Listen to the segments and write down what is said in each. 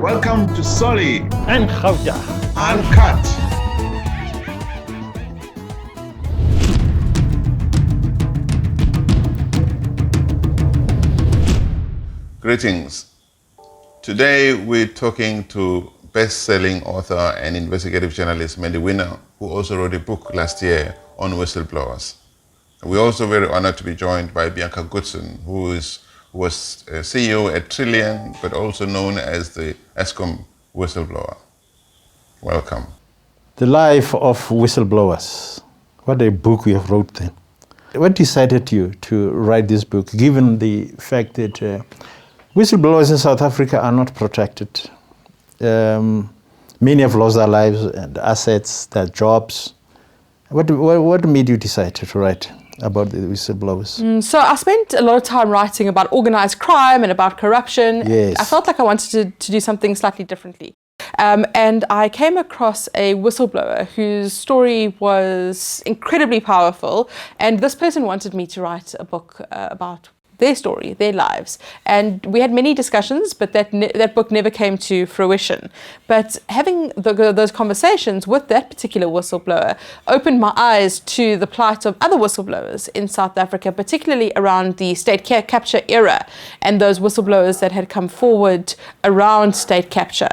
Welcome to Soli and Gauta. UNCUT. Greetings. Today we're talking to best-selling author and investigative journalist Mandy Wiener, who also wrote a book last year on whistleblowers. We're also very honored to be joined by Bianca Goodson, who was CEO at Trillian, but also known as the Eskom whistleblower. Welcome. The Life of Whistleblowers. What a book you have wrote then. What decided you to write this book, given the fact that whistleblowers in South Africa are not protected? Many have lost their lives and assets, their jobs. What made you decide to write about the whistleblowers? So I spent a lot of time writing about organized crime and about corruption. Yes. I felt like I wanted to do something slightly differently. And I came across a whistleblower whose story was incredibly powerful. And this person wanted me to write a book about their story, their lives. And we had many discussions, but that book never came to fruition. But having those conversations with that particular whistleblower opened my eyes to the plight of other whistleblowers in South Africa, particularly around the state capture era and those whistleblowers that had come forward around state capture.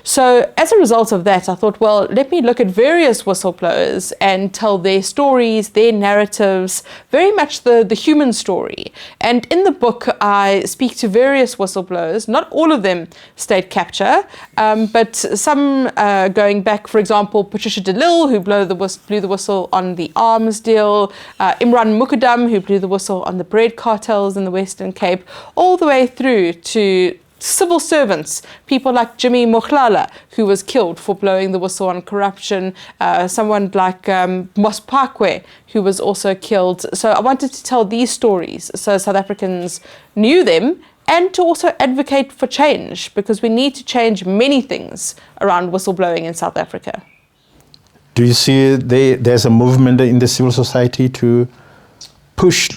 So as a result of that, I thought, well, let me look at various whistleblowers and tell their stories, their narratives, very much the human story. And in the book, I speak to various whistleblowers, not all of them state capture, but some going back, for example, Patricia de Lille, who blew the whistle on the arms deal, Imran Mukadam, who blew the whistle on the bread cartels in the Western Cape, all the way through to civil servants, people like Jimmy Mohlala, who was killed for blowing the whistle on corruption, someone like Mos Pakwe, who was also killed. So I wanted to tell these stories so South Africans knew them, and to also advocate for change, because we need to change many things around whistleblowing in South Africa. Do you see there's a movement in the civil society to push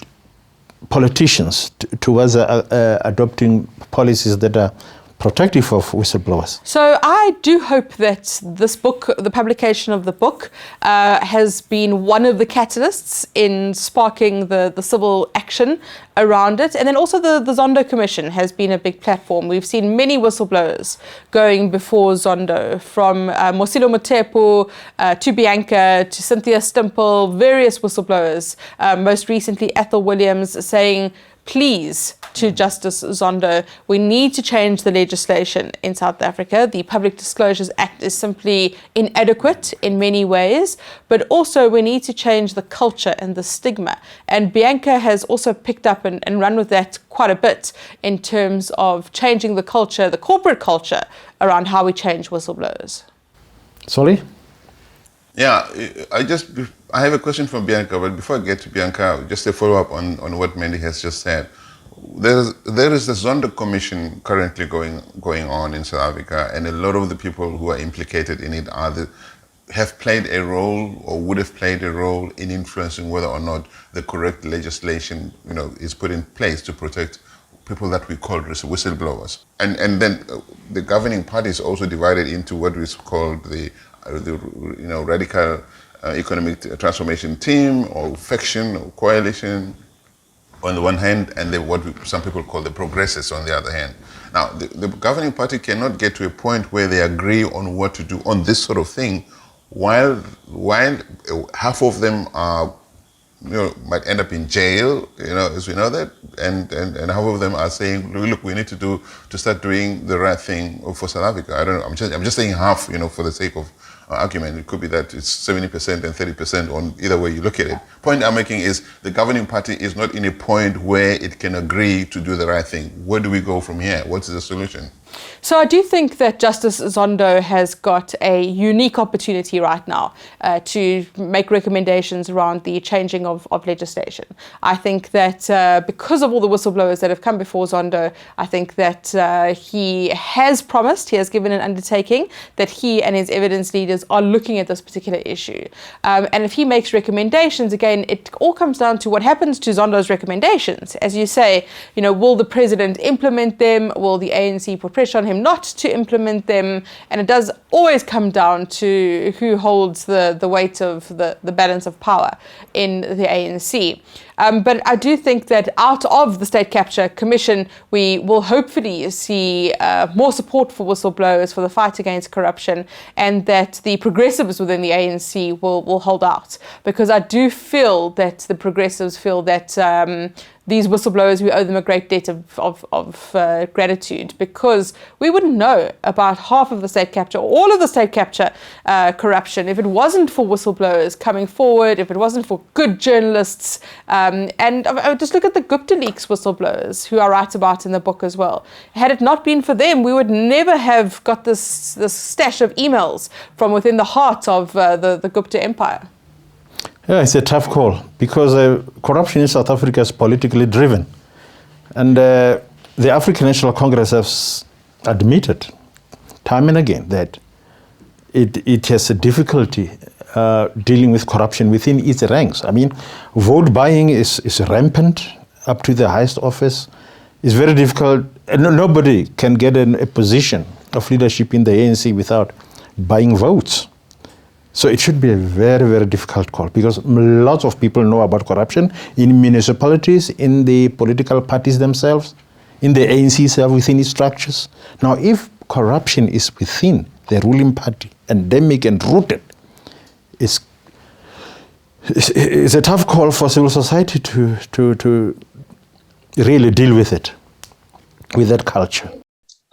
politicians towards adopting policies that are protective of whistleblowers? So I do hope that this book, the publication of the book, has been one of the catalysts in sparking the civil action around it. And then also the Zondo Commission has been a big platform. We've seen many whistleblowers going before Zondo, from Mosilo Motepo to Bianca to Cynthia Stimple, various whistleblowers, most recently Ethel Williams, saying, please, to Justice Zondo, we need to change the legislation in South Africa. The Public Disclosures Act is simply inadequate in many ways, but also we need to change the culture and the stigma. And Bianca has also picked up and run with that quite a bit in terms of changing the culture, the corporate culture, around how we change whistleblowers. Soli? Yeah, I have a question for Bianca, but before I get to Bianca, just a follow-up on what Mandy has just said. There is the Zondo Commission currently going on in South Africa, and a lot of the people who are implicated in it have played a role or would have played a role in influencing whether or not the correct legislation, is put in place to protect people that we call whistleblowers. And then the governing party is also divided into what is called the radical economic transformation team or faction or coalition on the one hand, and what some people call the progressives on the other hand. Now, the governing party cannot get to a point where they agree on what to do on this sort of thing, while half of them are, might end up in jail, as we know that, and half of them are saying, look, we need to start doing the right thing for South Africa. I don't know. I'm just saying half, for the sake of argument. It could be that it's 70% and 30% on either way you look at it. Point I'm making is the governing party is not in a point where it can agree to do the right thing. Where do we go from here? What is the solution? So I do think that Justice Zondo has got a unique opportunity right now to make recommendations around the changing of legislation. I think that because of all the whistleblowers that have come before Zondo, I think that he has promised, he has given an undertaking that he and his evidence leaders leaders are looking at this particular issue. And if he makes recommendations, again, it all comes down to what happens to Zondo's recommendations. As you say, will the president implement them? Will the ANC put pressure on him not to implement them? And it does always come down to who holds the weight of the balance of power in the ANC. But I do think that out of the State Capture Commission, we will hopefully see more support for whistleblowers, for the fight against corruption, and that the progressives within the ANC will hold out. Because I do feel that the progressives feel that these whistleblowers, we owe them a great debt of gratitude, because we wouldn't know about half of the state capture, all of the state capture corruption, if it wasn't for whistleblowers coming forward, if it wasn't for good journalists. And I would just look at the Gupta leaks whistleblowers, who I write about in the book as well. Had it not been for them, we would never have got this stash of emails from within the heart of the Gupta empire. Yeah, it's a tough call, because corruption in South Africa is politically driven. And the African National Congress has admitted time and again that it has a difficulty dealing with corruption within its ranks. I mean, vote buying is rampant up to the highest office. It's very difficult. Nobody can get in a position of leadership in the ANC without buying votes. So it should be a very, very difficult call, because lots of people know about corruption in municipalities, in the political parties themselves, in the ANC itself, within its structures. Now, if corruption is within the ruling party, endemic and rooted, it's a tough call for civil society to really deal with it, with that culture.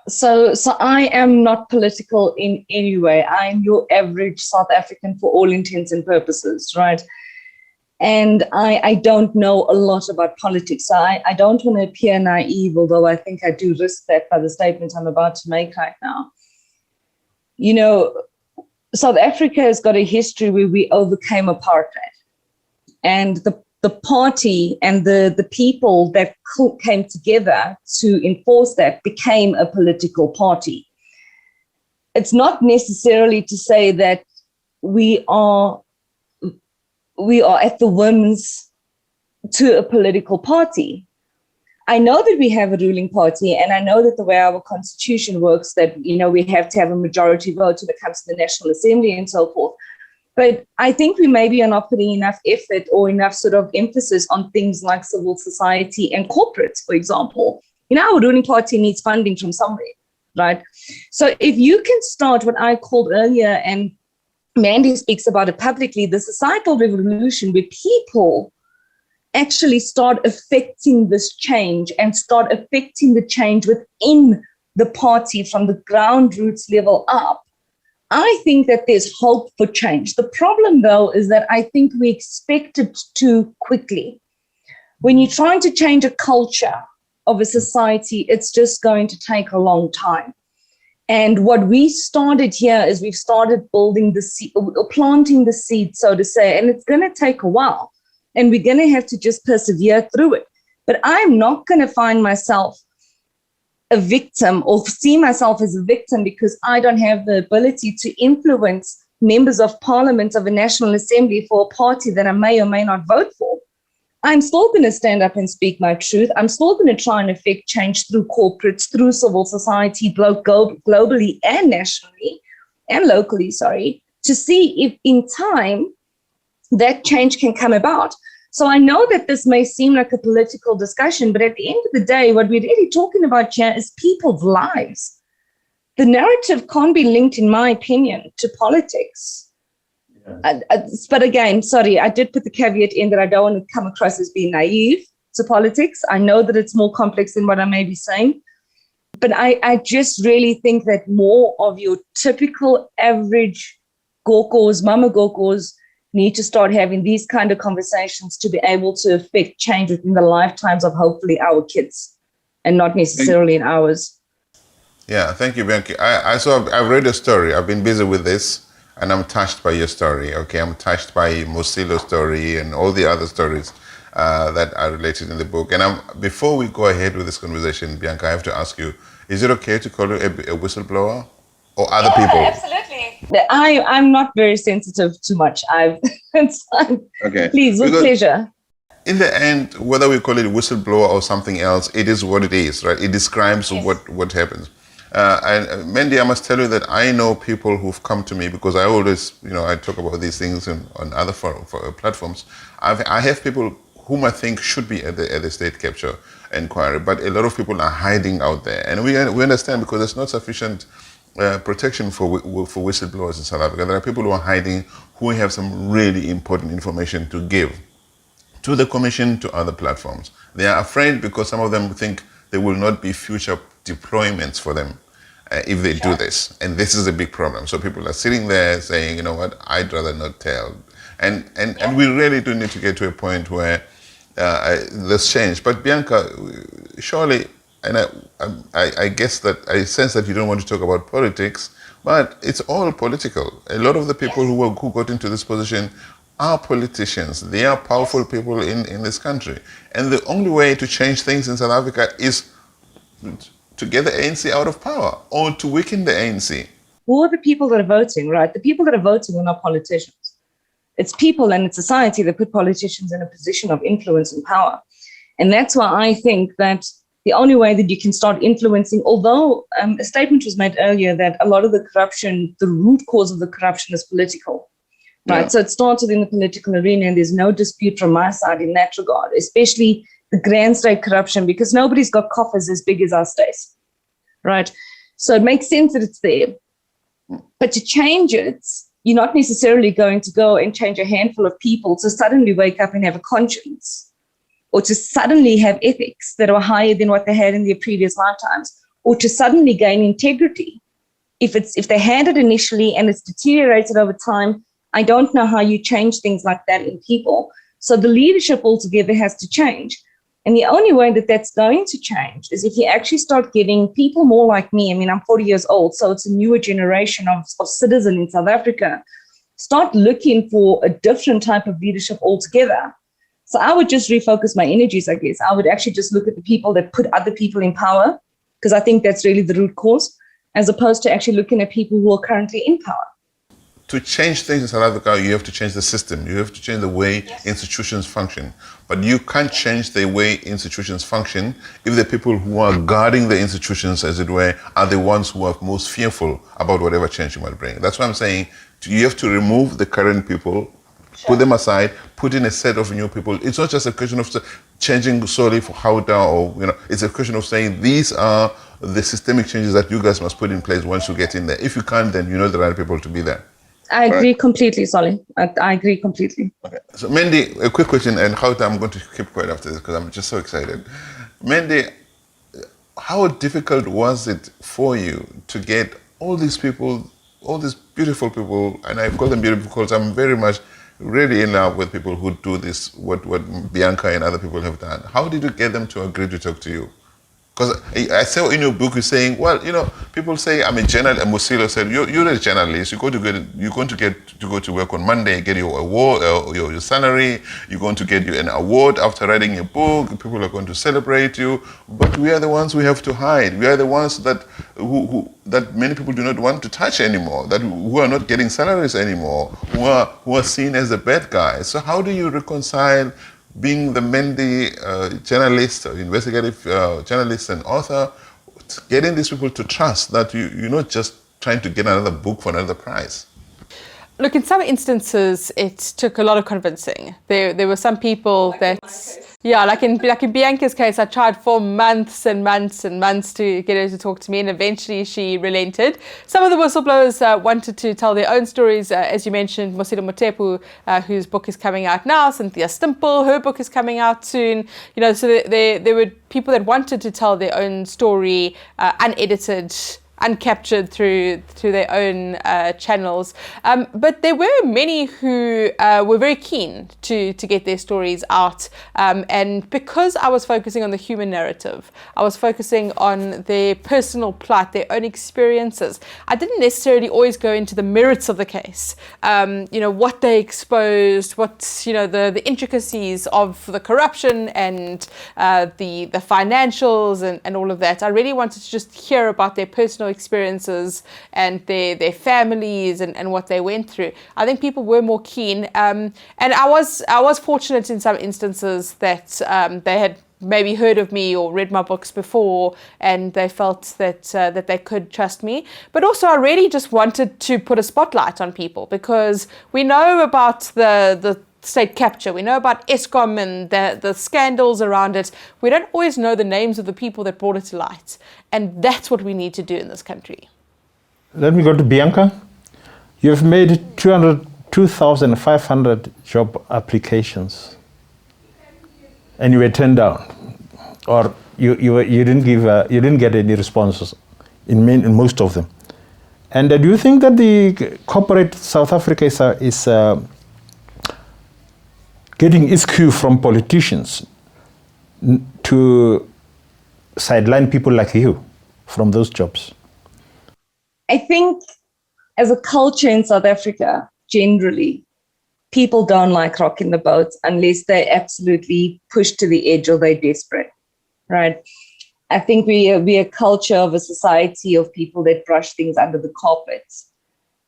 So I am not political in any way. I'm your average South African for all intents and purposes, right? And I don't know a lot about politics. So I don't want to appear naive, although I think I do risk that by the statement I'm about to make right now. South Africa has got a history where we overcame apartheid. And the party and the people that came together to enforce that became a political party. It's not necessarily to say that we are at the whims to a political party. I know that we have a ruling party, and I know that the way our constitution works, that we have to have a majority vote when it comes to the National Assembly and so forth. But I think we maybe are not putting enough effort or enough sort of emphasis on things like civil society and corporates, for example. Our ruling party needs funding from somewhere, right? So if you can start what I called earlier, and Mandy speaks about it publicly, the societal revolution, where people actually start affecting this change and start affecting the change within the party from the ground roots level up, I think that there's hope for change. The problem, though, is that I think we expect it too quickly. When you're trying to change a culture of a society, it's just going to take a long time. And what we started here is we've started building the seed, planting the seed, so to say, and it's going to take a while. And we're going to have to just persevere through it. But I'm not going to find myself a victim or see myself as a victim because I don't have the ability to influence members of parliament of a National Assembly for a party that I may or may not vote for. I'm still going to stand up and speak my truth. I'm still going to try and affect change through corporates, through civil society, globally and nationally and locally, to see if in time that change can come about. So I know that this may seem like a political discussion, but at the end of the day, what we're really talking about here is people's lives. The narrative can't be linked, in my opinion, to politics. Yeah. But again, I did put the caveat in that I don't want to come across as being naive to politics. I know that it's more complex than what I may be saying. But I just really think that more of your typical average Gokos, Mama Gokos, need to start having these kind of conversations to be able to affect change within the lifetimes of hopefully our kids and not necessarily in ours. Yeah, thank you, Bianca. I've read your story. I've been busy with this, and I'm touched by your story. Okay, I'm touched by Musilo's story and all the other stories that are related in the book. And before we go ahead with this conversation, Bianca, I have to ask you, is it okay to call you a whistleblower or other people? Absolutely. I'm not very sensitive to much. Okay. Please, with pleasure. In the end, whether we call it whistleblower or something else, it is what it is, right? It describes what happens. And Mandy, I must tell you that I know people who've come to me because I always, I talk about these things on other platforms. I have people whom I think should be at the state capture inquiry, but a lot of people are hiding out there, and we understand because there's not sufficient protection for whistleblowers in South Africa. There are people who are hiding who have some really important information to give to the commission, to other platforms. They are afraid because some of them think there will not be future deployments for them if they do this. And this is a big problem. So people are sitting there saying, you know what, I'd rather not tell. And we really do need to get to a point where there's change. But Bianca, surely, and I guess that I sense that you don't want to talk about politics, but it's all political. A lot of the people who got into this position are politicians. They are powerful people in this country. And the only way to change things in South Africa is to get the ANC out of power or to weaken the ANC. Who are the people that are voting, right? The people that are voting are not politicians. It's people and it's society that put politicians in a position of influence and power. And that's why I think that the only way that you can start influencing, although a statement was made earlier that a lot of the corruption, the root cause of the corruption is political. Right, so it starts within the political arena, and there's no dispute from my side in that regard, especially the grand state corruption, because nobody's got coffers as big as our states, right? So it makes sense that it's there. But to change it, you're not necessarily going to go and change a handful of people to suddenly wake up and have a conscience, or to suddenly have ethics that are higher than what they had in their previous lifetimes, or to suddenly gain integrity. If they had it initially and it's deteriorated over time, I don't know how you change things like that in people. So the leadership altogether has to change. And the only way that that's going to change is if you actually start getting people more like me. I mean, I'm 40 years old, so it's a newer generation of citizen in South Africa. Start looking for a different type of leadership altogether. So I would just refocus my energies, I guess. I would actually just look at the people that put other people in power, because I think that's really the root cause, as opposed to actually looking at people who are currently in power. To change things in South Africa, you have to change the system. You have to change the way institutions function. But you can't change the way institutions function if the people who are guarding the institutions, as it were, are the ones who are most fearful about whatever change you might bring. That's why I'm saying you have to remove the current people, put them aside, put in a set of new people. It's not just a question of changing solely for Gauta, or it's a question of saying these are the systemic changes that you guys must put in place once you get in there. If you can't, then you know the right people to be there. I agree completely, Solly. I agree completely. Okay. So, Mandy, a quick question, and Gauta, I'm going to keep quiet after this because I'm just so excited. Mandy, how difficult was it for you to get all these people, all these beautiful people, and I call them beautiful because I'm very much really in love with people who do this, what Bianca and other people have done. How did you get them to agree to talk to you? Because I saw in your book, you're saying, well, people say I'm a journalist. Musilo said, you're a journalist. You're going to go to work on Monday, get your award, your salary. You're going to get you an award after writing a book. People are going to celebrate you. But we are the ones who have to hide. We are the ones that that many people do not want to touch anymore. Who are not getting salaries anymore. Who are seen as the bad guys. So how do you reconcile being the Mandy journalist, investigative journalist and author, getting these people to trust that you're not just trying to get another book for another prize? Look, in some instances, it took a lot of convincing. There were some people that, like in Bianca's case, I tried for months and months and months to get her to talk to me, and eventually she relented. Some of the whistleblowers wanted to tell their own stories, as you mentioned, Mosilo Motepu, whose book is coming out now, Cynthia Stimple, her book is coming out soon. So there were people that wanted to tell their own story, unedited, uncaptured through their own channels. But there were many who were very keen to get their stories out. And because I was focusing on the human narrative, I was focusing on their personal plight, their own experiences. I didn't necessarily always go into the merits of the case. What they exposed, the intricacies of the corruption and the financials and all of that. I really wanted to just hear about their personal experiences and their families and what they went through, I think people were more keen. And I was fortunate in some instances that they had maybe heard of me or read my books before, and they felt that that they could trust me. But also, I really just wanted to put a spotlight on people, because we know about the state capture, we know about Eskom and the scandals around it. We don't always know the names of the people that brought it to light, and that's what we need to do in this country. Let me go to Bianca. You've made 2,500 job applications, and you were turned down, or you didn't get any responses in most of them. And do you think that the corporate South Africa is getting its cue from politicians to sideline people like you from those jobs? I think as a culture in South Africa, generally, people don't like rocking the boat unless they're absolutely pushed to the edge or they're desperate, right? I think we're a culture of a society of people that brush things under the carpet,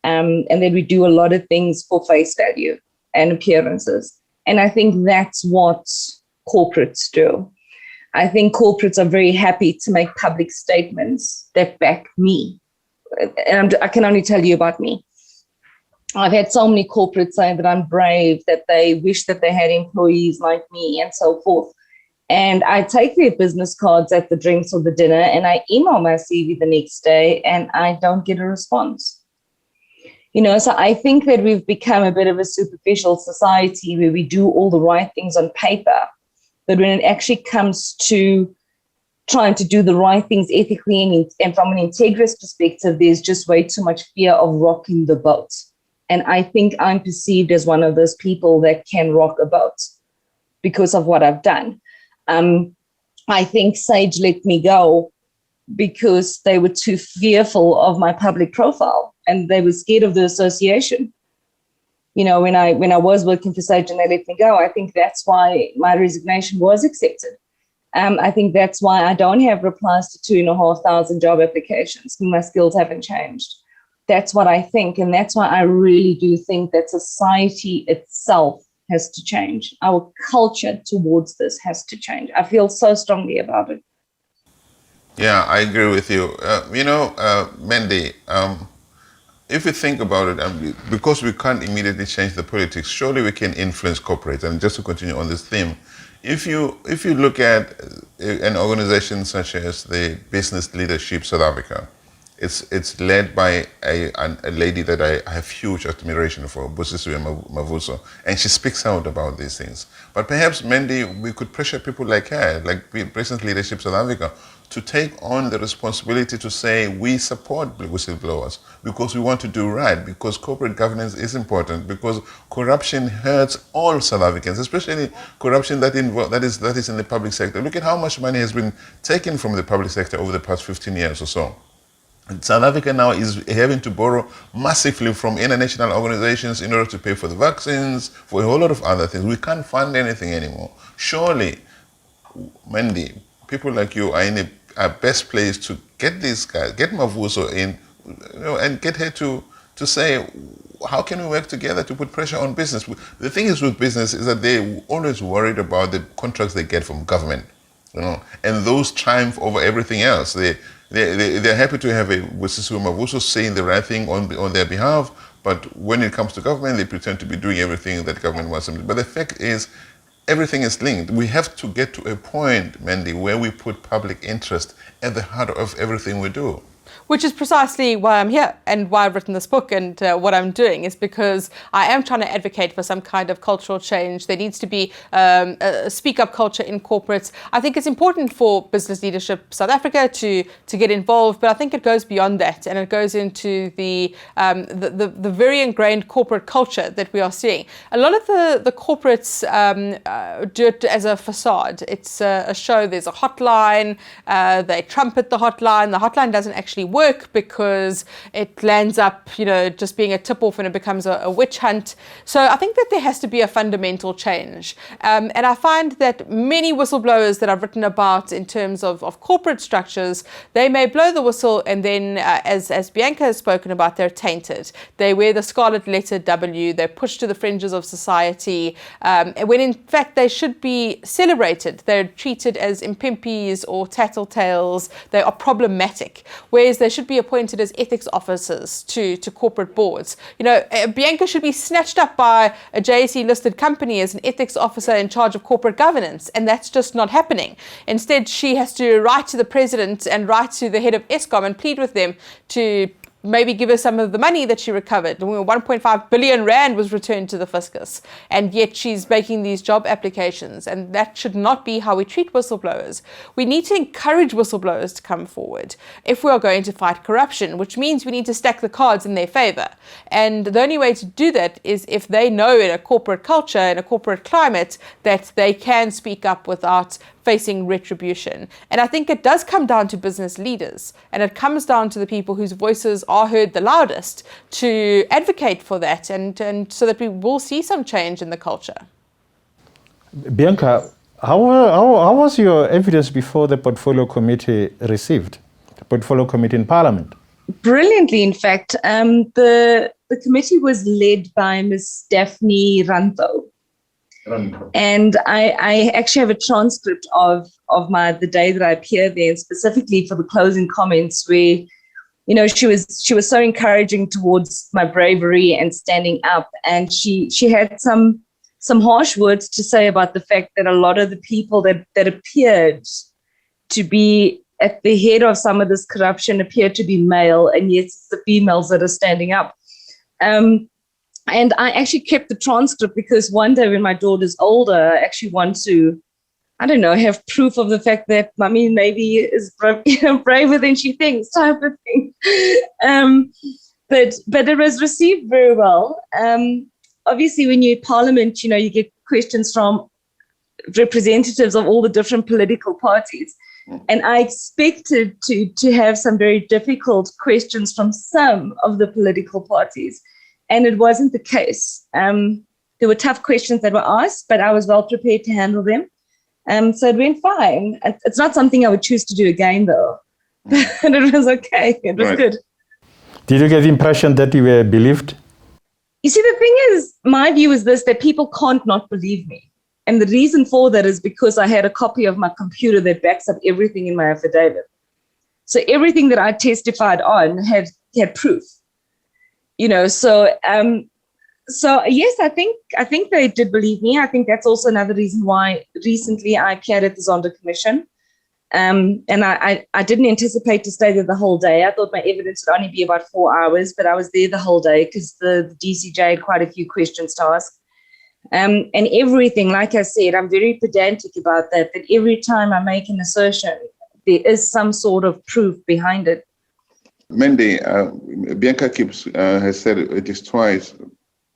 and then we do a lot of things for face value and appearances. And I think that's what corporates do. I think corporates are very happy to make public statements that back me. And I can only tell you about me. I've had so many corporates say that I'm brave, that they wish that they had employees like me and so forth. And I take their business cards at the drinks or the dinner and I email my CV the next day and I don't get a response. You know, so I think that we've become a bit of a superficial society where we do all the right things on paper, but when it actually comes to trying to do the right things ethically and from an integrous perspective, there's just way too much fear of rocking the boat. And I think I'm perceived as one of those people that can rock a boat because of what I've done. I think Sage let me go because they were too fearful of my public profile and they were scared of the association. You know, when I was working for Sage and they let me go, I think that's why my resignation was accepted. I think that's why I don't have replies to 2,500 job applications. My skills haven't changed. That's what I think. And that's why I really do think that society itself has to change. Our culture towards this has to change. I feel so strongly about it. Yeah, I agree with you. Mandy, if you think about it, because we can't immediately change the politics, surely we can influence corporates. And just to continue on this theme, if you look at an organization such as the Business Leadership South Africa, it's led by a lady that I have huge admiration for, Busisiwe Mavuso, and she speaks out about these things. But perhaps, Mandy, we could pressure people like her, like Business Leadership South Africa, to take on the responsibility to say we support whistleblowers because we want to do right, because corporate governance is important, because corruption hurts all South Africans, especially corruption that is in the public sector. Look at how much money has been taken from the public sector over the past 15 years or so. South Africa now is having to borrow massively from international organizations in order to pay for the vaccines, for a whole lot of other things. We can't fund anything anymore. Surely, Mandy, people like you are in a best place to get these guys, get Mavuso in, and get her to say, how can we work together to put pressure on business? The thing is with business is that they're always worried about the contracts they get from government, and those triumph over everything else. They're happy to have a Busisiwe Mavuso saying the right thing on their behalf, but when it comes to government, they pretend to be doing everything that government wants them to do. But the fact is, everything is linked. We have to get to a point, Mandy, where we put public interest at the heart of everything we do. Which is precisely why I'm here and why I've written this book, and what I'm doing is because I am trying to advocate for some kind of cultural change. There needs to be a speak-up culture in corporates. I think it's important for Business Leadership South Africa to get involved, but I think it goes beyond that, and it goes into the very ingrained corporate culture that we are seeing. A lot of the corporates do it as a facade. It's a show. There's a hotline. They trumpet the hotline. The hotline doesn't actually work because it lands up, just being a tip-off and it becomes a witch hunt. So I think that there has to be a fundamental change. And I find that many whistleblowers that I've written about in terms of corporate structures, they may blow the whistle and then, as Bianca has spoken about, they're tainted. They wear the scarlet letter W, they're pushed to the fringes of society, when in fact they should be celebrated. They're treated as impimpies or tattletales. They are problematic, whereas they should be appointed as ethics officers to corporate boards. Bianca should be snatched up by a JSE listed company as an ethics officer in charge of corporate governance, and that's just not happening. Instead, she has to write to the president and write to the head of Eskom and plead with them to maybe give her some of the money that she recovered. 1.5 billion rand was returned to the fiscus, and yet she's making these job applications, and that should not be how we treat whistleblowers. We need to encourage whistleblowers to come forward if we are going to fight corruption, which means we need to stack the cards in their favor. And the only way to do that is if they know in a corporate culture, in a corporate climate, that they can speak up without facing retribution. And I think it does come down to business leaders, and it comes down to the people whose voices are heard the loudest to advocate for that, and so that we will see some change in the culture. Bianca, how was your evidence before the Portfolio Committee received, the Portfolio Committee in Parliament? Brilliantly, in fact. The committee was led by Ms. Daphne Ranto. And I actually have a transcript of the day that I appeared there, specifically for the closing comments, where she was so encouraging towards my bravery and standing up, and she had some harsh words to say about the fact that a lot of the people that appeared to be at the head of some of this corruption appeared to be male, and yet it's the females that are standing up. And I actually kept the transcript because one day when my daughter's older, I actually want to, have proof of the fact that mommy maybe is braver than she thinks, type of thing. But it was received very well. Obviously, when you're in Parliament, you get questions from representatives of all the different political parties. And I expected to have some very difficult questions from some of the political parties. And it wasn't the case. There were tough questions that were asked, but I was well prepared to handle them. So it went fine. It's not something I would choose to do again, though. And it was okay. It was good. Did you get the impression that you were believed? You see, the thing is, my view is this, that people can't not believe me. And the reason for that is because I had a copy of my computer that backs up everything in my affidavit. So everything that I testified on had proof. So yes, I think they did believe me. I think that's also another reason why recently I appeared at the Zondo Commission. And I didn't anticipate to stay there the whole day. I thought my evidence would only be about 4 hours, but I was there the whole day because the DCJ had quite a few questions to ask. And everything, like I said, I'm very pedantic about that every time I make an assertion, there is some sort of proof behind it. Mandy, Bianca has said it is twice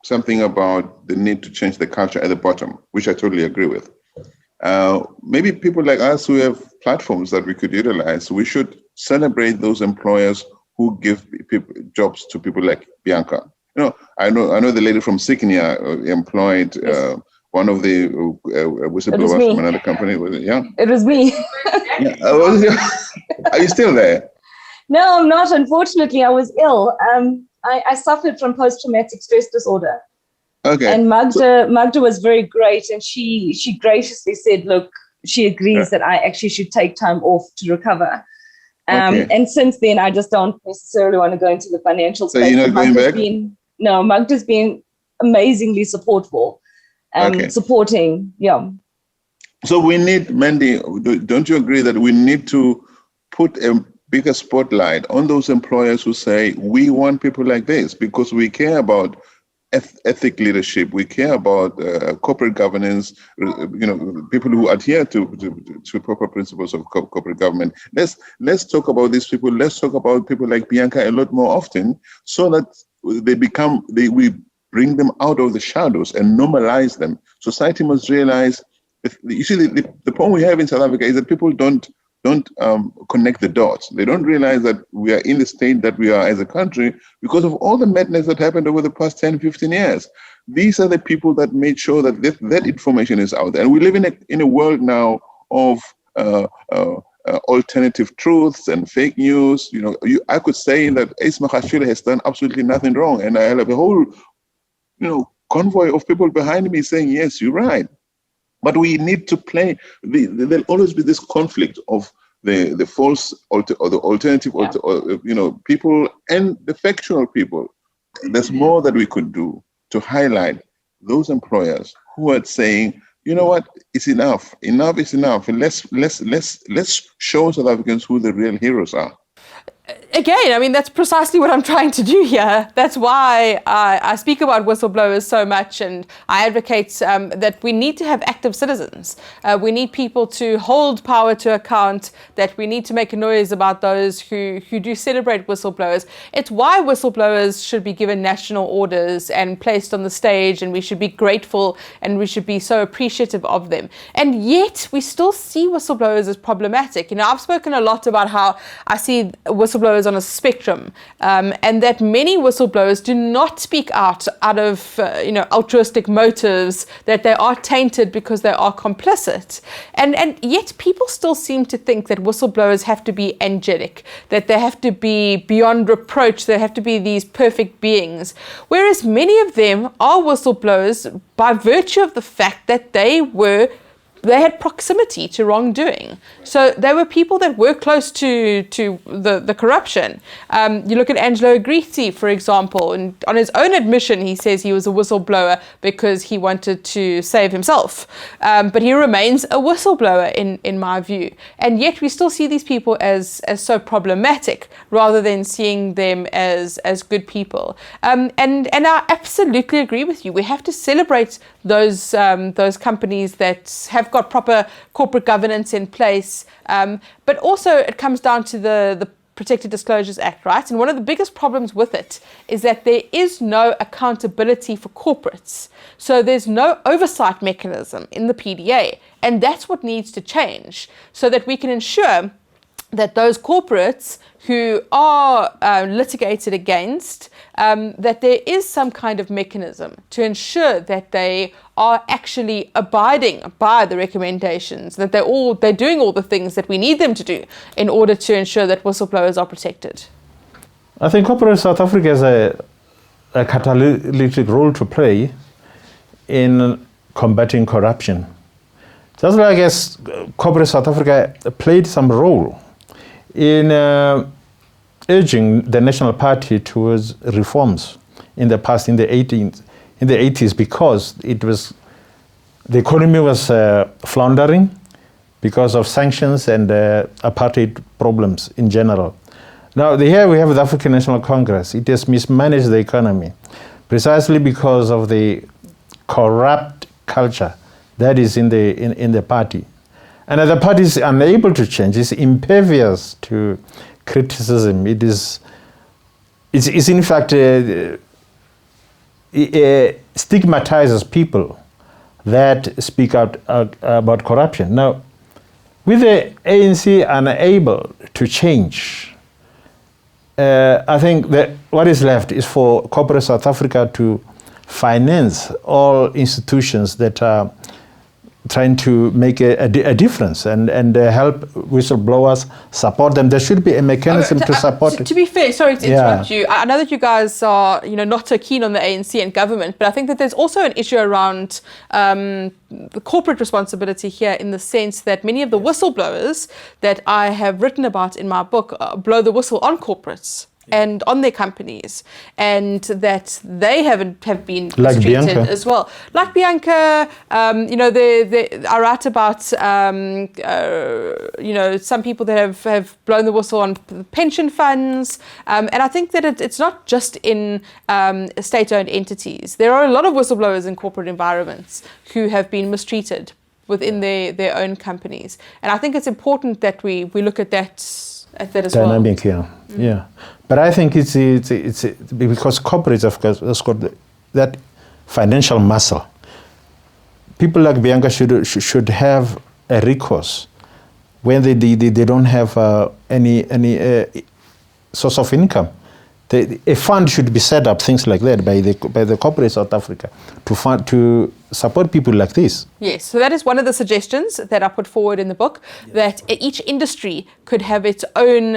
something about the need to change the culture at the bottom, which I totally agree with. Maybe people like us who have platforms that we could utilize, we should celebrate those employers who give jobs to people like Bianca. I know the lady from Signia employed one of the whistleblowers from another company. Yeah, it was me. Yeah. Are you still there? No, I'm not. Unfortunately, I was ill. I suffered from post-traumatic stress disorder. Okay. And Magda was very great, and she graciously said, look, she agrees that I actually should take time off to recover. And since then, I just don't necessarily want to go into the financial space. So you're not going back? Magda's been amazingly supportful, supporting, yeah. So we need, Mandy, don't you agree that we need to put a bigger spotlight on those employers who say, we want people like this because we care about ethic leadership, we care about corporate governance, people who adhere to proper principles of corporate government. Let's talk about these people. Let's talk about people like Bianca a lot more often, so that we bring them out of the shadows and normalize them. Society must realize, you see, the problem we have in South Africa is that people don't connect the dots. They don't realize that we are in the state that we are as a country because of all the madness that happened over the past 10, 15 years. These are the people that made sure that that information is out there. And we live in a world now of alternative truths and fake news. I could say that Ace Magashule has done absolutely nothing wrong, and I have a whole, convoy of people behind me saying, yes, you're right. But we need to play. There'll always be this conflict of the false or the alternative, people and the factual people. There's more that we could do to highlight those employers who are saying, you know what, it's enough. Enough is enough. And let's show South Africans who the real heroes are. Again, I mean, that's precisely what I'm trying to do here. That's why I speak about whistleblowers so much, and I advocate that we need to have active citizens. We need people to hold power to account, that we need to make a noise about those who do celebrate whistleblowers. It's why whistleblowers should be given national orders and placed on the stage, and we should be grateful and we should be so appreciative of them. And yet we still see whistleblowers as problematic. I've spoken a lot about how I see whistleblowers on a spectrum, and that many whistleblowers do not speak out of altruistic motives, that they are tainted because they are complicit, and yet people still seem to think that whistleblowers have to be angelic, that they have to be beyond reproach, they have to be these perfect beings, whereas many of them are whistleblowers by virtue of the fact that they had proximity to wrongdoing. So they were people that were close to the corruption. You look at Angelo Agriti, for example, and on his own admission, he says he was a whistleblower because he wanted to save himself. But he remains a whistleblower in my view. And yet we still see these people as so problematic rather than seeing them as good people. And I absolutely agree with you. We have to celebrate those companies that have got proper corporate governance in place, but also it comes down to the Protected Disclosures Act, right? And one of the biggest problems with it is that there is no accountability for corporates. So there's no oversight mechanism in the PDA, and that's what needs to change so that we can ensure that those corporates who are litigated against, that there is some kind of mechanism to ensure that they are actually abiding by the recommendations, that they're doing all the things that we need them to do in order to ensure that whistleblowers are protected. I think corporate South Africa has a catalytic role to play in combating corruption. Just like as corporate South Africa played some role in urging the National Party towards reforms in the past, in the 80s, because the economy was floundering because of sanctions and apartheid problems in general. Now here we have the African National Congress. It has mismanaged the economy precisely because of the corrupt culture that is in the party. And the party is unable to change. It's impervious to criticism. It's in fact stigmatizes people that speak out about corruption. Now, with the ANC unable to change, I think that what is left is for corporate South Africa to finance all institutions that are trying to make a difference and help whistleblowers, support them. There should be a mechanism to support it. To be fair, sorry to interrupt you. I know that you guys are, not so keen on the ANC and government, but I think that there's also an issue around the corporate responsibility here, in the sense that many of the whistleblowers that I have written about in my book blow the whistle on corporates and on their companies, and that they have been mistreated as well. Like Bianca, I write about some people that have blown the whistle on pension funds, and I think that it's not just in state-owned entities. There are a lot of whistleblowers in corporate environments who have been mistreated within their own companies, and I think it's important that we look at that as dynamic, well. Yeah. But I think it's because corporates have got that financial muscle. People like Bianca should have a recourse when they don't have any source of income. A fund should be set up, things like that, by the corporate South Africa to support people like this. Yes, so that is one of the suggestions that are put forward in the book, that each industry could have its own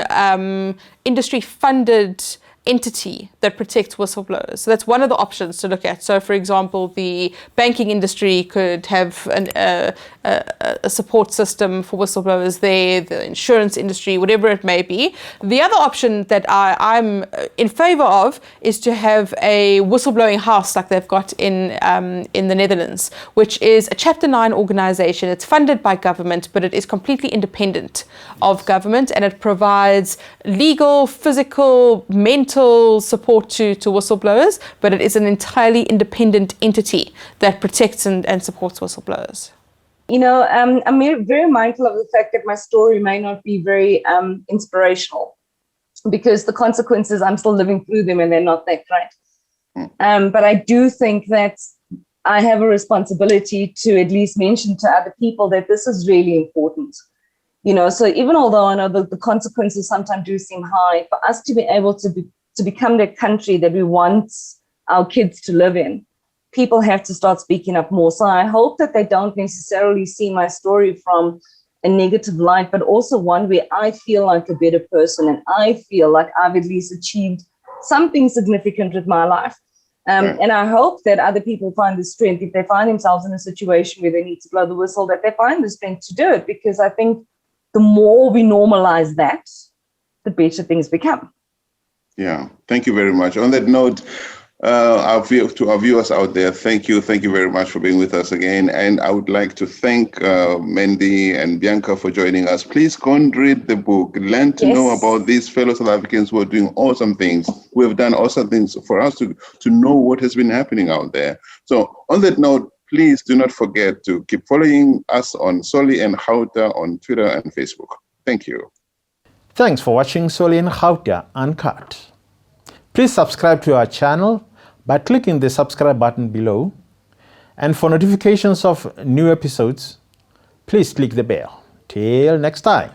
industry-funded entity that protects whistleblowers. So that's one of the options to look at. So, for example, the banking industry could have a support system for whistleblowers there, the insurance industry, whatever it may be. The other option that I'm in favor of is to have a whistleblowing house like they've got in the Netherlands, which is a Chapter 9 organization. It's funded by government, but it is completely independent of government, and it provides legal, physical, mental support to whistleblowers, but it is an entirely independent entity that protects and supports whistleblowers. You know, I'm very mindful of the fact that my story may not be very inspirational, because the consequences, I'm still living through them and they're not that great. But I do think that I have a responsibility to at least mention to other people that this is really important. You know, so even although I know the consequences sometimes do seem high, for us to be able to become the country that we want our kids to live in, people have to start speaking up more. So I hope that they don't necessarily see my story from a negative light, but also one where I feel like a better person and I feel like I've at least achieved something significant with my life. And I hope that other people find the strength, if they find themselves in a situation where they need to blow the whistle, that they find the strength to do it, because I think the more we normalize that, the better things become. Yeah, thank you very much. On that note, to our viewers out there, thank you very much for being with us again. And I would like to thank Mandy and Bianca for joining us. Please go and read the book, learn to know about these fellow South Africans who are doing awesome things, who have done awesome things for us to know what has been happening out there. So on that note, please do not forget to keep following us on Soli and Gauta on Twitter and Facebook. Thank you. Thanks for watching Soli and Gauta Uncut. Please subscribe to our channel by clicking the subscribe button below. And for notifications of new episodes, please click the bell. Till next time.